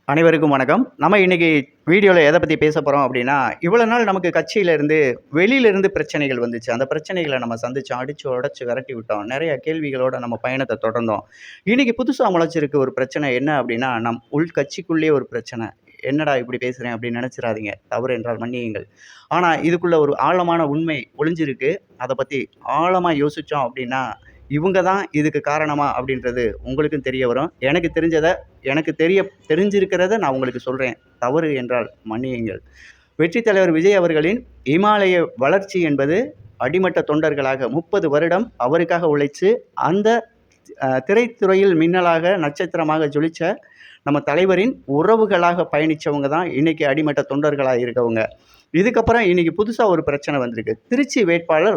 அனைவருக்கும் வணக்கம். நம்ம இன்னைக்கு வீடியோல எத பத்தி பேச போறோம் அப்டின்னா, இவ்வளோ நாள் நமக்கு கட்சியிலருந்து, வெளியிலருந்து பிரச்சனைகள் வந்துச்சு. அந்த பிரச்சனைகள நம்ம சந்திச்சோம். அடிச்சு, உடைச்சு விரட்டி விட்டோம். நெறைய கேள்விகளோட நம்ம பயணத்த தொடர்ந்தோம். இன்னைக்கு புதுசா முளைச்சிருக்கு ஒரு பிரச்சனை என்ன அப்டின்னா, நம் உள் கட்சிக்குள்ளேயே ஒரு பிரச்சனை. "என்னடா இப்படி பேசுறேன்?" அப்படின்னு நெனச்சிராதீங்க. தவறு என்றால் மன்னியுங்கள். ஆனா, இதுக்குள்ள ஒரு ஆழமான உண்மை ஒளிஞ்சிருக்கு. அத பத்தி ஆழமா யோசிச்சோம் அப்டின்னா, இவங்க தான் இதுக்கு காரணமா அப்படின்றது உங்களுக்கும் தெரிய வரும். எனக்கு தெரிஞ்சிருக்கிறத நான் உங்களுக்கு சொல்றேன். தவறு என்றால் மன்னியுங்கள். வெற்றி தலைவர் விஜய் அவர்களின் இமாலய வளர்ச்சி என்பது அடிமட்ட தொண்டர்களாக 30 வருடம் அவருக்காக உழைச்சு, அந்த திரைத்துறையில் மின்னலாக, நட்சத்திரமாக ஜொலிச்ச நம்ம தலைவரின் உறவுகளாக பயணிச்சவங்க தான் இன்னைக்கு அடிமட்ட தொண்டர்களா இருக்கவங்க. இதுக்கப்புறம் இன்னைக்கு புதுசா ஒரு பிரச்சனை வந்திருக்கு. திருச்சி வேட்பாளர்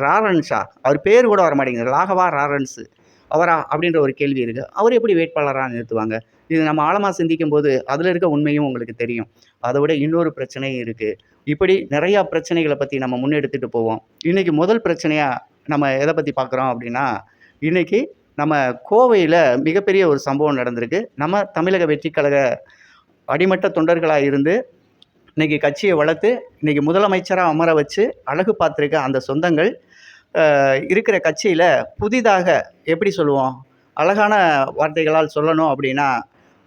லாரன்ஸா? அவர் பேர் கூட வரமாட்டேங்குது. ராகவா லாரன்ஸ் அவரா? அப்படின்ற ஒரு கேள்வி இருக்கு. அவர் எப்படி வேட்பாளரா நிறுத்துவாங்க? இது நம்ம ஆழமா சிந்திக்கும்போது, அதில இருக்க உண்மையும் உங்களுக்கு தெரியும். அத விட இன்னொரு பிரச்சனையும் இருக்கு. இப்படி நெறையா பிரச்சனைகள பத்தி நம்ம முன்னெடுத்துட்டு போவோம். இன்னைக்கு முதல் பிரச்சனையா நம்ம எத பத்தி பார்க்குறோம் அப்படின்னா, இன்னைக்கு நம்ம கோவையில மிகப்பெரிய ஒரு சம்பவம் நடந்திருக்கு. நம்ம தமிழக வெற்றி கழக அடிமட்ட தொண்டர்களா இருந்து, இன்னைக்கு கட்சிய வளர்த்து, இன்னைக்கு முதலமைச்சரா அமர வச்சு, அழகு பார்த்திருக்க அந்த சொந்தங்கள், இருக்கிற கட்சியில புதிதாக எப்படி சொல்லுவோம்? அழகான வார்த்தைகளால் சொல்லணும் அப்படின்னா,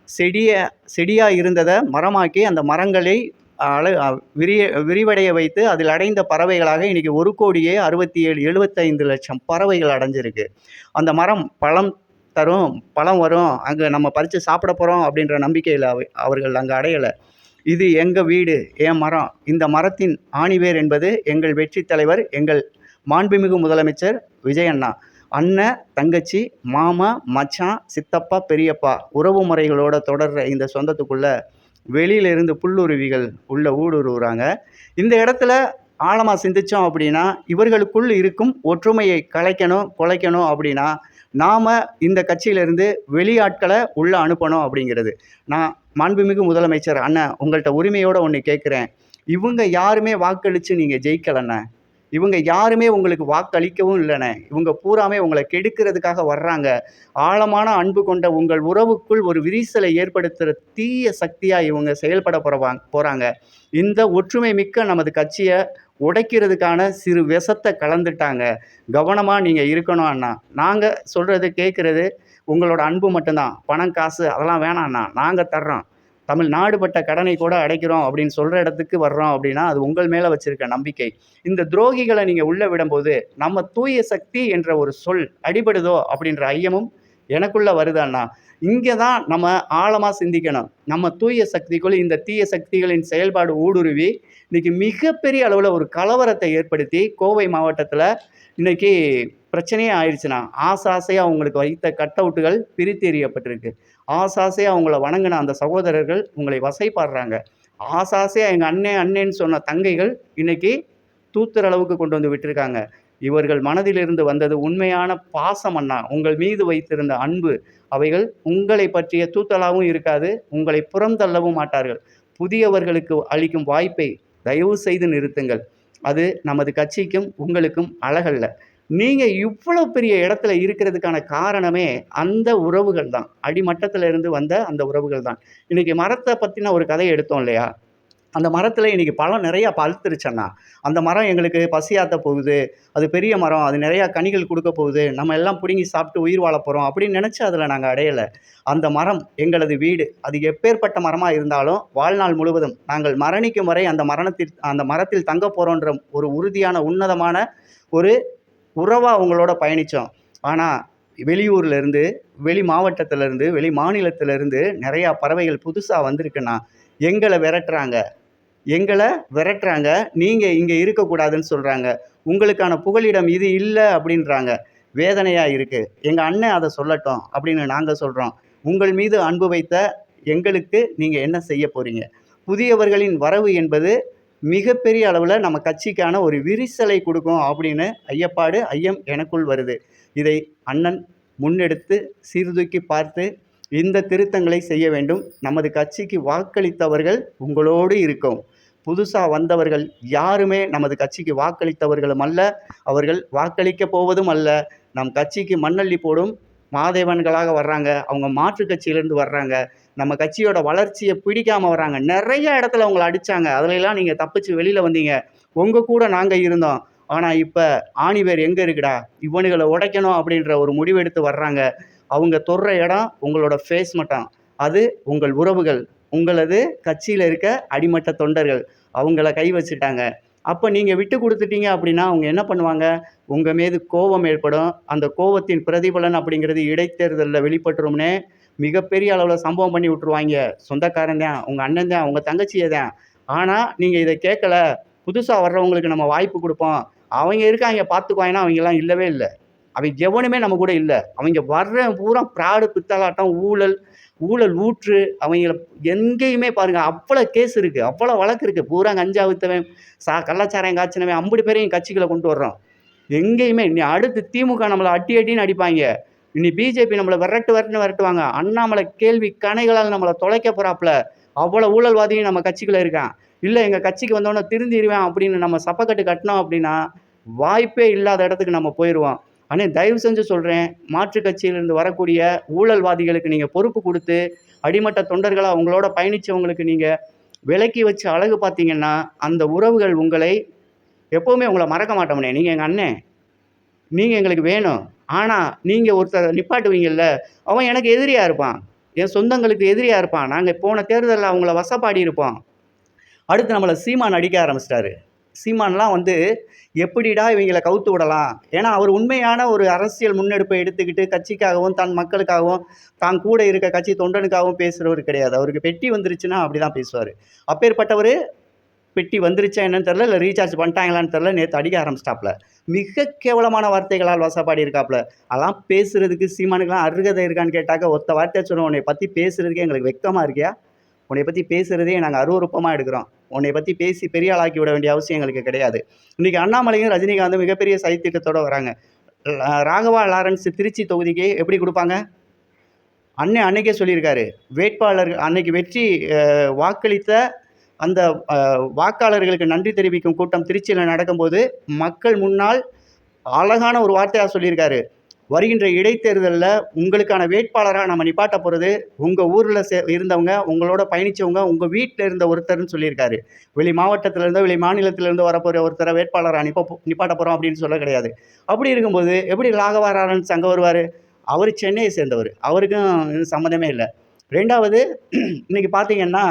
செடிய செடியா இருந்தத மரமாக்கி, அந்த மரங்களை அழ அ விரிய விரிவடைய வைத்து, அதில் அடைந்த பறவைகளாக இன்னைக்கு 1,67,75,00,000 பறவைகள் அடைஞ்சிருக்கு. அந்த மரம் பழம் தரும், பழம் வரும், அங்க நம்ம பறிச்சு சாப்பிட போறோம் அப்படின்ற நம்பிக்கையில அவர்கள் அங்க அடையல. இது எங்க வீடு, என் மரம். இந்த மரத்தின் ஆணிவேர் என்பது எங்கள் வெற்றி தலைவர், எங்கள் மாண்புமிகு முதலமைச்சர் விஜய் அண்ணா. அண்ணன், தங்கச்சி, மாமா, மச்சான், சித்தப்பா, பெரியப்பா உறவு முறைகளோட தொடர்ற இந்த சொந்தத்துக்குள்ள வெளியில இருந்து புல்லுருவிகள் உள்ள ஊடுருவுறாங்க. இந்த இடத்துல ஆழமா சிந்திச்சோம் அப்படின்னா, இவர்களுக்குள் இருக்கும் ஒற்றுமையை கலைக்கணும், குலைக்கணும் அப்படின்னா, நாம இந்த கட்சியிலிருந்து வெளியாட்கள உள்ள அனுப்பணும் அப்படிங்கிறது. நான் மாண்புமிகு முதலமைச்சர் அண்ணன் உங்கள்ட்ட உரிமையோட ஒண்ணு கேட்கிறேன். இவங்க யாருமே வாக்களிச்சு நீங்க ஜெயிக்கலண்ண. இவங்க யாருமே உங்களுக்கு வாக்களிக்கவும் இல்லண்ணே. இவங்க பூராமே உங்கள கெடுக்கிறதுக்காக வர்றாங்க. ஆழமான அன்பு கொண்ட உங்கள் உறவுக்குள் ஒரு விரிசலை ஏற்படுத்துற தீய சக்தியா இவங்க செயல்பட போறாங்க. இந்த ஒற்றுமை மிக்க நமது கட்சிய உடைக்கிறதுக்கான சிறு விஷத்த கலந்துட்டாங்க. கவனமா நீங்க இருக்கணும் அண்ணா. நாங்க சொல்றது கேட்கிறது உங்களோட அன்பு மட்டும்தான். பணம், காசு அதெல்லாம் வேணாம் அண்ணா. நாங்க தர்றோம். தமிழ்நாடு பட்ட கடனை கூட அடைக்கிறோம் அப்படின்னு சொல்ற இடத்துக்கு வர்றோம் அப்படின்னா, அது உங்கள் மேல வச்சிருக்க நம்பிக்கை. இந்த துரோகிகள நீங்க உள்ள விடும்போது, நம்ம தூய சக்தி என்ற ஒரு சொல் அடிபடுதோ அப்படின்ற ஐயமும் எனக்குள்ள வருது அண்ணா. இங்க தான் நம்ம ஆழமா சிந்திக்கணும். நம்ம தூய சக்திக்குள் இந்த தீய சக்திகளின் செயல்பாடு ஊடுருவி, இன்னைக்கு மிகப்பெரிய அளவுல ஒரு கலவரத்தை ஏற்படுத்தி, கோவை மாவட்டத்தில இன்னைக்கு பிரச்சனையே ஆயிருச்சுண்ணா. ஆசையா அவங்களுக்கு வைத்த கட் அவுட்டுகள் பிரித்து எறியப்பட்டிருக்கு. ஆசையா அவங்கள வணங்குன அந்த சகோதரர்கள் உங்களை வசைபாடுறாங்க. ஆசையா எங்க அண்ணே அண்ணேன்னு சொன்ன தங்கைகள் இன்னைக்கு தூத்துற அளவுக்கு கொண்டு வந்து விட்டுருக்காங்க. இவர்கள் மனதிலிருந்து வந்தது உண்மையான பாசம் அண்ணா. உங்கள் மீது வைத்திருந்த அன்பு. அவைகள் உங்களை பற்றிய தூத்தலாவும் இருக்காது. உங்களை புறந்தள்ளவும் மாட்டார்கள். புதியவர்களுக்கு அளிக்கும் வாய்ப்பை தயவு செய்து நிறுத்துங்கள். அது நமது கட்சிக்கும், உங்களுக்கும் அழகல்ல. நீங்க இவ்வளோ பெரிய இடத்துல இருக்கிறதுக்கான காரணமே அந்த உறவுகள் தான். அடிமட்டத்துல இருந்து வந்த அந்த உறவுகள் தான். இன்னைக்கு மரத்த பத்தின ஒரு கதைய எடுத்தோம் இல்லையா? அந்த மரத்துல இன்னைக்கு பழம் நெறையா பழுத்துருச்சு அண்ணா. அந்த மரம் எங்களுக்கு பசியாத்த போகுது. அது பெரிய மரம். அது நெறையா கனிகள் குடுக்க போகுது. நம்ம எல்லாம் புடுங்கி சாப்பிட்டு உயிர் வாழப் போறோம் அப்படின்னு நெனச்சு அதுல நாங்க அடையல. அந்த மரம் எங்களது வீடு. அது எப்பேர்ப்பட்ட மரமா இருந்தாலும், வாழ்நாள் முழுவதும் நாங்கள் மரணிக்கும் வரை அந்த மரத்தில் தங்கப் போறோன்ற ஒரு உறுதியான, உன்னதமான ஒரு உறவா அவங்களோட பயணிச்சோம். ஆனா, வெளியூர்ல இருந்து, வெளி மாவட்டத்துல இருந்து, வெளி மாநிலத்தில இருந்து நெறையா பறவைகள் புதுசா வந்திருக்குண்ணா. எங்கள விரட்டுறாங்க. எங்கள விரட்டுறாங்க. நீங்க இங்க இருக்கக்கூடாதுன்னு சொல்றாங்க. உங்களுக்கான புகலிடம் இது இல்ல அப்படின்றாங்க. வேதனையா இருக்கு. எங்க அண்ணன் அத சொல்லட்டும் அப்படின்னு நாங்க சொல்றோம். உங்கள் மீது அன்பு வைத்த எங்களுக்கு நீங்க என்ன செய்ய போறீங்க? புதியவர்களின் வரவு என்பது மிகப்பெரிய அளவுல நம்ம கட்சிக்கான ஒரு விரிசலை குடுக்கும் அப்படின்னு ஐயம் எனக்குள் வருது. இதை அண்ணன் முன்னெடுத்து சீர்தூக்கி பார்த்து இந்த திருத்தங்களை செய்ய வேண்டும். நமது கட்சிக்கு வாக்களித்தவர்கள் உங்களோடு இருக்கோம். புதுசா வந்தவர்கள் யாருமே நமது கட்சிக்கு வாக்களித்தவர்களும் அல்ல. அவர்கள் வாக்களிக்கப் போவதும் அல்ல. நம் கட்சிக்கு மண்ணள்ளி போடும் மாதேவன்களாக வர்றாங்க, அவங்க மாற்று கட்சியிலேருந்து வர்றாங்க, நம்ம கட்சியோட வளர்ச்சிய பிடிக்காம வர்றாங்க. நெறைய இடத்துல அவங்கள அடிச்சாங்க. அதுலலாம் நீங்க தப்பிச்சு வெளில வந்தீங்க. உங்க கூட நாங்க இருந்தோம். ஆனா இப்ப ஆணிவேர் எங்க இருக்குடா? இவனுங்கள உடைக்கணும் அப்படின்ற ஒரு முடிவெடுத்து வர்றாங்க. அவங்க தொடுற இடம் உங்களோட ஃபேஸ் மட்டும். அது உங்கள் உறவுகள். உங்களது கட்சியில இருக்க அடிமட்ட தொண்டர்கள். அவங்கள கை வச்சுட்டாங்க. அப்ப நீங்க விட்டு குடுத்துட்டீங்க அப்படின்னா, அவங்க என்ன பண்ணுவாங்க? உங்க மீது கோவம் ஏற்படும். அந்த கோவத்தின் பிரதிபலன் அப்படிங்கிறது இடைத்தேர்தல்ல வெளிப்பட்டுரும்னே மிகப்பெரிய அளவுல சம்பவம் பண்ணி விட்டுருவாய்ங்க. சொந்தக்காரன் தான், உங்க அண்ணன் தான், உங்க தங்கச்சிய தான். ஆனா, நீங்க இத கேட்கல. புதுசா வர்றவங்களுக்கு நம்ம வாய்ப்பு குடுப்போம். அவங்க இருக்காய்ங்க பார்த்துக்குவாய்ங்கன்னா, அவைங்கலாம் இல்லவே இல்ல. அவைங்க எவனுமே நம்ம கூட இல்ல. அவைங்க வர்றவன் பூரா பிராடு, பித்தலாட்டம், ஊழல், ஊழல் ஊற்று அவைங்கள எங்கேயுமே பாருங்க அவ்வளோ கேஸ் இருக்கு. அவ்வளோ வழக்கு இருக்கு. பூரா கஞ்சா வித்தவன், கள்ளச்சாராயம் காய்ச்சினவன் அம்புட்டு பேரையும் கட்சிக்குள்ள கொண்டு வர்றோம். எங்கேயுமே இனி அடுத்து திமுக நம்மள அடி அடின்னு அடிப்பாய்ங்க. இனி பிஜேபி நம்மள விரட்டு விரட்டுன்னு விரட்டுவாங்க. அண்ணாமலை கேள்வி கணைகளால் நம்மள தொலைக்க போறாப்ல. அவ்வளோ ஊழல்வாதியும் நம்ம கட்சிக்குள்ள இருக்கான். இல்ல எங்க கட்சிக்கு வந்தோனே திருந்திருவேன் அப்படின்னு நம்ம சப்பக்கட்டு கட்டுனோம் அப்படின்னா, வாய்ப்பே இல்லாத இடத்துக்கு நம்ம போயிருவோம். அண்ணே தயவு செஞ்சு சொல்றேன், மாற்றுக் கட்சியிலிருந்து வரக்கூடிய ஊழல்வாதிகளுக்கு நீங்க பொறுப்பு குடுத்து, அடிமட்ட தொண்டர்களா உங்களோட பயணிச்சவங்களுக்கு நீங்க விலக்கி வச்சு அழகு பார்த்தீங்கன்னா, அந்த உறவுகள் உங்களை எப்பவுமே உங்கள மறக்க மாட்டோம்ண்ணே. நீங்க எங்க அண்ணன். நீங்க எங்களுக்கு வேணும். ஆனா, நீங்க ஒருத்தர நிப்பாட்டுவீங்கல்ல, அவன் எனக்கு எதிரியா இருப்பான். என் சொந்தங்களுக்கு எதிரியா இருப்பான். நாங்க போன தேர்தல்ல அவங்கள வசப்பாடி இருப்போம். அடுத்து நம்மள சீமான் அடிக்க ஆரம்பிச்சுட்டாரு. சீமான்லாம் வந்து எப்படிடா இவைங்கள கவுத்து விடலாம்? ஏன்னா, அவர் உண்மையான ஒரு அரசியல் முன்னெடுப்பை எடுத்துக்கிட்டு கட்சிக்காகவும், தன் மக்களுக்காகவும், தான் கூட இருக்க கட்சி தொண்டனுக்காகவும் பேசுறவரு கிடையாது. அவருக்கு பெட்டி வந்துருச்சுன்னா அப்படிதான் பேசுவாரு. அப்பேற்பட்டவரு பெட்டி வந்துருச்சா என்னன்னு தெரியல, இல்ல ரீசார்ஜ் பண்ணிட்டாங்களான்னு தெரியல, நேத்து அடிக்க ஆரம்பிச்சுட்டாப்ல. மிக கேவலமான வார்த்தைகளால் வசப்பாடி இருக்காப்ல. அதெல்லாம் பேசுறதுக்கு சீமானுக்குலாம் அருகதை இருக்கான்னு கேட்டாக்க, ஒத்த வார்த்தைய சொல்லுவேன். உன்னைய பத்தி பேசுறதுக்கே எங்களுக்கு வெட்கமா இருக்கியா? உன்னைய பத்தி பேசுறதே நாங்க அருவருப்பமா எடுக்கிறோம். உன்னைய பத்தி பேசி பெரிய ஆளாக்கி விட வேண்டிய அவசியம் எங்களுக்கு கிடையாது. இன்னைக்கு அண்ணாமலையும், ரஜினிகாந்தும் மிகப்பெரிய சதித்திட்டத்தோட வராங்க. ராகவா லாரன்ஸ் திருச்சி தொகுதிக்கு எப்படி குடுப்பாங்க? அண்ணன் அன்னைக்கே சொல்லியிருக்காரு. வேட்பாளர் அன்னைக்கு வெற்றி வாக்களித்த அந்த வாக்காளர்களுக்கு நன்றி தெரிவிக்கும் கூட்டம் திருச்சியில நடக்கும்போது, மக்கள் முன்னால் அழகான ஒரு வார்த்தையா சொல்லியிருக்காரு. வருகின்ற இடைத்தேர்தல்ல உங்களுக்கான வேட்பாளரா நம்ம நிப்பாட்ட போறது, உங்க ஊர்ல இருந்தவங்க, உங்களோட பயணிச்சவங்க, உங்க வீட்ல இருந்த ஒருத்தர்ன்னு சொல்லியிருக்காரு. வெளி மாவட்டத்துல இருந்தோ, வெளி மாநிலத்தில இருந்தோ வரப்போற ஒருத்தர வேட்பாளரா நிப்பாட்ட போறோம் அப்படின்னு சொல்ல கிடையாது. அப்படி இருக்கும்போது, எப்படி ராகவா லாரன்ஸ் அங்க வருவாரு? அவரு சென்னைய சேர்ந்தவரு. அவருக்கும் இது சம்மந்தமே இல்ல. 2வது இன்னைக்கு பார்த்தீங்கன்னா,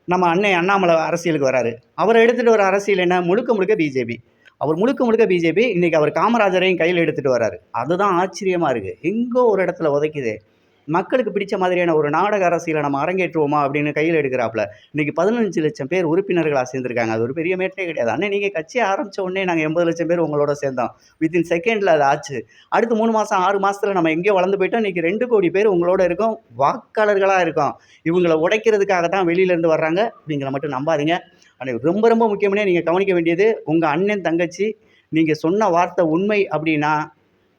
நம்ம அண்ணன் அண்ணாமலை அரசியலுக்கு வராரு. அவர எடுத்துட்டு வர அரசியல் என்ன? முழுக்க முழுக்க பிஜேபி. அவர் முழுக்க முழுக்க பிஜேபி. இன்னைக்கு அவர் காமராஜரையும் கையில எடுத்துட்டு வராரு. அதுதான் ஆச்சரியமா இருக்கு. எங்கோ ஒரு இடத்துல உதைக்குதே. மக்களுக்கு பிடிச்ச மாதிரியான ஒரு நாடக அரசியல நம்ம அரங்கேற்றுவோமா அப்படின்னு கையில எடுக்கிறாப்ல. இன்னைக்கு 15,00,000 பேர் உறுப்பினர்களா சேர்ந்திருக்காங்க. அது ஒரு பெரிய மேட்டரே கிடையாது. அண்ணன் நீங்க கட்சி ஆரம்பிச்ச உடனே நாங்க 80,00,000 பேர் உங்களோட சேர்ந்தோம். வித்தின் செகண்ட்ல அது ஆச்சு. அடுத்து 3 மாசம், 6 மாசத்துல நம்ம எங்கேயோ வளர்ந்து போயிட்டோம். இன்னைக்கு 2,00,00,000 பேர் உங்களோட இருக்கோம். வாக்காளர்களா இருக்கோம். இவங்கள உடைக்கிறதுக்காக தான் வெளியில இருந்து வர்றாங்க. இவங்கள மட்டும் நம்பாதீங்க. ஆனா ரொம்ப ரொம்ப முக்கியமானே நீங்க கவனிக்க வேண்டியது, உங்க அண்ணன், தங்கச்சி நீங்க சொன்ன வார்த்தை உண்மை அப்படின்னா,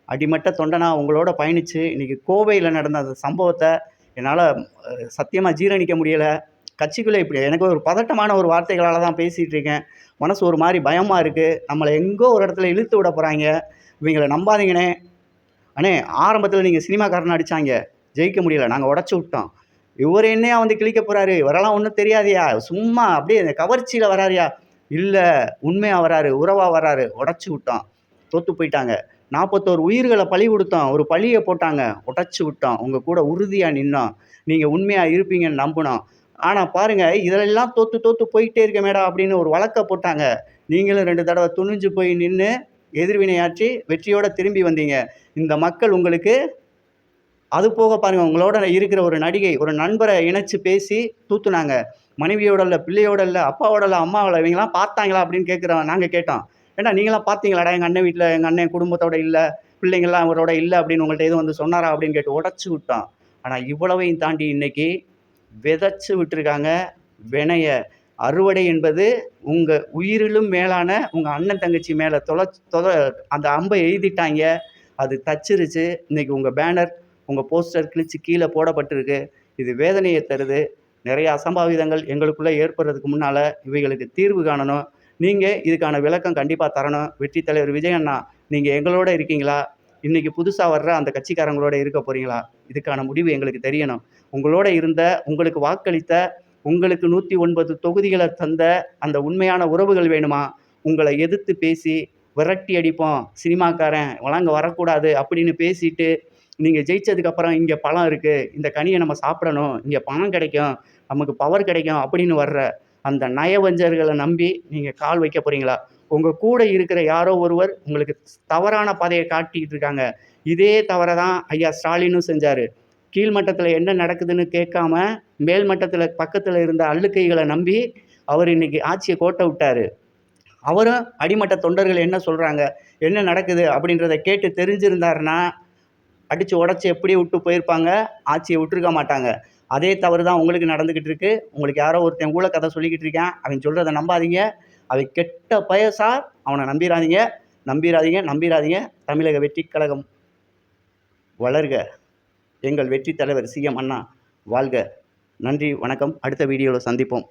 அடிமட்ட தொண்டனா உங்களோட பயணிச்சு, இன்னைக்கு கோவையில நடந்த அந்த சம்பவத்த என்னால சத்தியமா ஜீரணிக்க முடியல. கட்சிக்குள்ள இப்படி எனக்கு ஒரு பதட்டமான ஒரு வார்த்தைகளால தான் பேசிட்டு இருக்கேன். மனசு ஒரு மாரி பயமா இருக்கு. நம்மள எங்கோ ஒரு இடத்துல இழுத்து விட போறாய்ங்க. இவைங்கள நம்பாதீங்கண்ணே. அண்ணே ஆரம்பத்துல நீங்க சினிமாக்காரன அடிச்சாய்ங்க. ஜெயிக்க முடியல. நாங்க உடைச்சு விட்டோம். இவரு என்னையா வந்து கிழிக்க போறாரு? இவரெல்லாம் ஒண்ணும் தெரியாதுய்யா. சும்மா அப்படியே இந்த கவர்ச்சியில வராருய்யா. இல்ல, உண்மையா வராரு. உறவா வராரு. உடைச்சு விட்டோம். தோத்து போயிட்டாங்க. 41 உயிர்கள பலி குடுத்தோம். ஒரு பழிய போட்டாங்க. உடைச்சு விட்டோம். உங்க கூட உறுதியா நின்னோம். நீங்க உண்மையா இருப்பீங்கன்னு நம்புனோம். ஆனா பாருங்க, இதுலெல்லாம் தோத்து தோத்து போயிட்டே இருக்கமேடா அப்படின்னு ஒரு வழக்க போட்டாங்க. நீங்களும் 2 தடவ துணிஞ்சு போய் நின்னு எதிர்வினையாற்றி வெற்றியோட திரும்பி வந்தீங்க. இந்த மக்கள் உங்களுக்கு அது போக பாருங்க, உங்களோட இருக்கிற ஒரு நடிகை, ஒரு நண்பர இணைச்சு பேசி தூத்துனாங்க. மனைவியோட இல்ல, பிள்ளையோட இல்ல, அப்பாவோட இல்ல, அம்மாவோட இவங்கலாம் பார்த்தாங்களா? அப்படின்னு நாங்க கேட்டோம். ஏன்டா நீங்கலாம் பார்த்தீங்களாடா? எங்க அண்ணன் வீட்ல எங்க அண்ணன் குடும்பத்தோட இல்ல, பிள்ளைங்கலாம் அவரோட இல்ல அப்படின்னு உங்கள்ட்ட எதுவும் வந்து சொன்னாரா? அப்படின்னு கேட்டு உடைச்சு விட்டோம். ஆனா இவ்வளவையும் தாண்டி இன்னைக்கு விதைச்சு விட்டுருக்காங்க வினைய. அறுவடை என்பது உங்க உயிரிலும் மேலான உங்க அண்ணன், தங்கச்சி மேல தொல அந்த அம்ப எய்திட்டாய்ங்க. அது தச்சிருச்சு. இன்னைக்கு உங்க பேனர், உங்க போஸ்டர் கிழிச்சு கீழ போடப்பட்டிருக்கு. இது வேதனைய தருது. நெறைய அசம்பாவிதங்கள் எங்களுக்குள்ள ஏற்படுறதுக்கு முன்னால இவைகளுக்கு தீர்வு காணணும். நீங்க இதுக்கான விளக்கம் கண்டிப்பா தரணும். வெற்றி தலைவர் விஜய் அண்ணா, நீங்க எங்களோட இருக்கீங்களா? இன்னைக்கு புதுசா வர்ற அந்த கட்சிக்காரங்களோட இருக்க போறீங்களா? இதுக்கான முடிவு எங்களுக்கு தெரியணும். உங்களோட இருந்த, உங்களுக்கு வாக்களித்த, உங்களுக்கு 109 தொகுதிகள தந்த அந்த உண்மையான உறவுகள் வேணுமா? உங்கள எதிர்த்து பேசி விரட்டி அடிப்போம். சினிமாக்காரன் இவன்லாம் இங்க வரக்கூடாது அப்படின்னு பேசிட்டு, நீங்க ஜெயிச்சதுக்கு அப்புறம் இங்க பழம் இருக்கு. இந்த கனிய நம்ம சாப்பிடணும். இங்க பணம் கிடைக்கும். நமக்கு பவர் கிடைக்கும் அப்படின்னு வர்ற அந்த நயவஞ்சகர்கள நம்பி நீங்க கால் வைக்க போறீங்களா? உங்க கூட இருக்கிற யாரோ ஒருவர் உங்களுக்கு தவறான பாதைய காட்டிட்டு இருக்காங்க. இதே தவற தான் ஐயா ஸ்டாலினும் செஞ்சாரு. கீழ் மட்டத்தில என்ன நடக்குதுன்னு கேட்காம, மேல் மட்டத்தில பக்கத்தில இருந்த அள்ளுக்கைகள நம்பி, அவரு இன்னைக்கு ஆட்சிய கோட்ட விட்டாரு. அவரும் அடிமட்ட தொண்டர்கள் என்ன சொல்றாங்க, என்ன நடக்குது அப்படின்றத கேட்டு தெரிஞ்சிருந்தாருன்னா, அடிச்சு உடைச்சு எப்படியோ விட்டு போயிருப்பாங்க. ஆட்சிய விட்டுருக்க மாட்டாங்க. அதே தவறு தான் உங்களுக்கு நடந்துகிட்டு இருக்கு. உங்களுக்கு யாரோ ஒருத்தன் ஊழக்கதை சொல்லிக்கிட்டு இருக்கான். அவன் சொல்றத நம்பாதீங்க. அவன் கெட்ட பய சார். அவன நம்பிராதீங்க. நம்பிராதீங்க, நம்பிராதீங்க. தமிழக வெற்றிக் கழகம் வளர்க! எங்கள் வெற்றி தலைவர் சி.எம். அண்ணா வாழ்க! நன்றி, வணக்கம். அடுத்த வீடியோல சந்திப்போம்.